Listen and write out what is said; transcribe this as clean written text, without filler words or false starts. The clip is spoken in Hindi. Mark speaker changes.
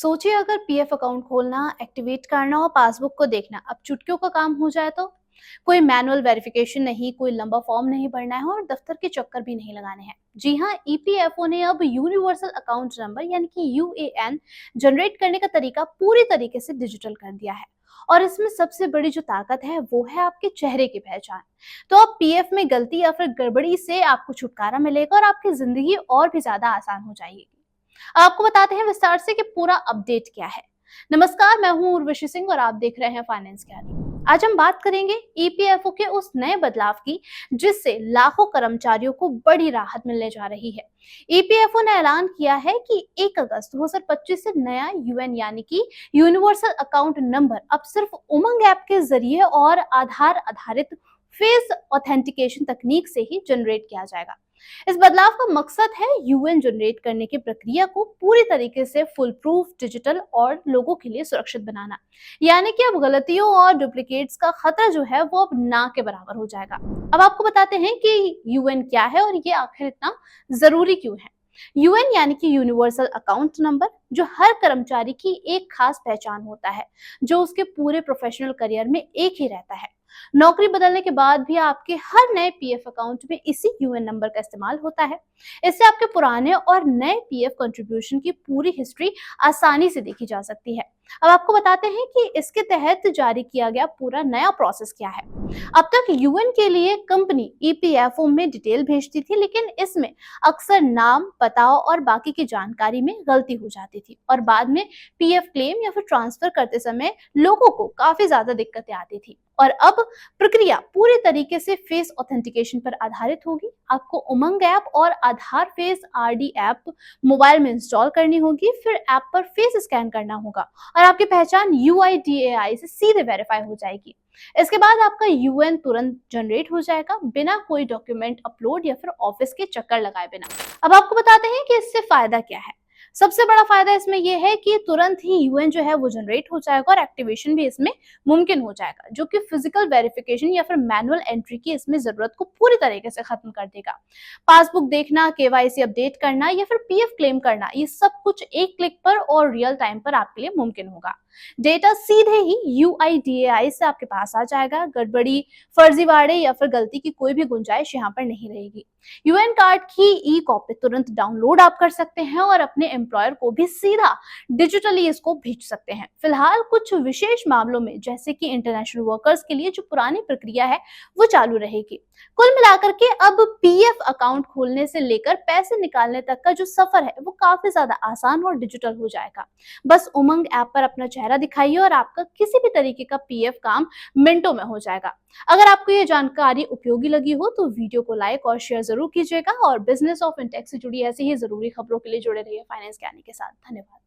Speaker 1: सोचिए अगर पीएफ अकाउंट खोलना, एक्टिवेट करना और पासबुक को देखना अब चुटकियों का काम हो जाए तो। कोई मैनुअल वेरिफिकेशन नहीं, कोई लंबा फॉर्म नहीं भरना है और दफ्तर के चक्कर भी नहीं लगाने हैं। जी हाँ, ईपीएफओ ने अब यूनिवर्सल अकाउंट नंबर यानी कि यूएएन जनरेट करने का तरीका पूरी तरीके से डिजिटल कर दिया है। और इसमें सबसे बड़ी जो ताकत है वो है आपके चेहरे की पहचान। तो अब पीएफ में गलती या फिर गड़बड़ी से आपको छुटकारा मिलेगा और आपकी जिंदगी और भी ज्यादा आसान हो जाएगी। आपको बताते हैं विस्तार से कि पूरा अपडेट क्या है। नमस्कार, मैं हूं उर्वशी सिंह और आप देख रहे हैं फाइनेंस ज्ञानी। आज हम बात करेंगे ईपीएफओ के उस नए बदलाव की जिससे लाखों कर्मचारियों को बड़ी राहत मिलने जा रही है। ईपीएफओ ने ऐलान किया है कि 1 अगस्त 2025 से नया यूएन यानी कि यूनिवर्सल अकाउंट नंबर अब सिर्फ उमंग ऐप के जरिए और आधार आधारित फेस ऑथेंटिकेशन तकनीक से ही जनरेट किया जाएगा। इस बदलाव का मकसद है यूएन जनरेट करने की प्रक्रिया को पूरी तरीके से फुल प्रूफ, डिजिटल और लोगों के लिए सुरक्षित बनाना। यानी कि अब गलतियों और डुप्लीकेट्स का खतरा जो है वो अब ना के बराबर हो जाएगा। अब आपको बताते हैं कि यूएन क्या है और ये आखिर इतना जरूरी क्यों है। यूएन यानी कि यूनिवर्सल अकाउंट नंबर, जो हर कर्मचारी की एक खास पहचान होता है, जो उसके पूरे प्रोफेशनल करियर में एक ही रहता है। नौकरी बदलने के बाद भी आपके हर नए पीएफ अकाउंट में इसी यूएन नंबर का इस्तेमाल होता है। इससे आपके पुराने और नए पीएफ कंट्रीब्यूशन की पूरी हिस्ट्री आसानी से देखी जा सकती है। अब आपको बताते हैं कि इसके तहत जारी किया गया पूरा नया प्रोसेस क्या है। अब तक यूएन के लिए कंपनी ईपीएफओ में डिटेल भेजती थी, लेकिन इसमें अक्सर नाम, पता और बाकी की जानकारी में गलती हो जाती थी और बाद में पीएफ क्लेम या फिर ट्रांसफर करते समय लोगों को काफी ज्यादा दिक्कतें आती थी। और अब प्रक्रिया पूरी तरीके से फेस ऑथेंटिकेशन पर आधारित होगी। आपको उमंग ऐप और आधार फेस आरडी ऐप मोबाइल में इंस्टॉल करनी होगी, फिर ऐप पर फेस स्कैन करना होगा और आपकी पहचान यूआईडीएआई से सीधे वेरीफाई हो जाएगी। इसके बाद आपका यूएन तुरंत जनरेट हो जाएगा, बिना कोई डॉक्यूमेंट अपलोड या फिर ऑफिस के चक्कर लगाए बिना। अब आपको बताते हैं कि इससे फायदा क्या है। सबसे बड़ा फायदा इसमें यह है कि तुरंत ही यूएन जो है वो जनरेट हो जाएगा और एक्टिवेशन भी इसमें मुमकिन हो जाएगा, जो कि फिजिकल वेरिफिकेशन या फिर मैनुअल एंट्री की इसमें जरूरत को पूरी तरीके से खत्म कर देगा। पासबुक देखना, केवाईसी अपडेट करना या फिर पीएफ क्लेम करना, ये सब कुछ एक क्लिक पर और रियल टाइम पर आपके लिए मुमकिन होगा। डेटा सीधे ही यूआईडीएआई से आपके पास आ जाएगा। गड़बड़ी, फर्जीवाड़े या फिर गलती की कोई भी गुंजाइश यहाँ पर नहीं रहेगी। यूएन कार्ड की ई कॉपी तुरंत डाउनलोड आप कर सकते हैं और अपने एम्प्लॉयर को भी सीधा डिजिटली इसको भेज सकते हैं। फिलहाल कुछ विशेष मामलों में, जैसे कि इंटरनेशनल वर्कर्स के लिए जो पुरानी प्रक्रिया है वो चालू रहेगी। कुल मिलाकर के अब पीएफ अकाउंट खोलने से लेकर पैसे निकालने तक का जो सफर है वो काफी ज्यादा आसान और डिजिटल हो जाएगा। बस उमंग ऐप पर अपना चेहरा दिखाइए और आपका किसी भी तरीके का पीएफ काम मिनटों में हो जाएगा। अगर आपको ये जानकारी उपयोगी लगी हो तो वीडियो को लाइक और शेयर जरूर कीजिएगा और बिजनेस और फिनटेक से जुड़ी ऐसी ही जरूरी खबरों के लिए जुड़े रहिए फाइनेंस ज्ञानी के साथ। धन्यवाद।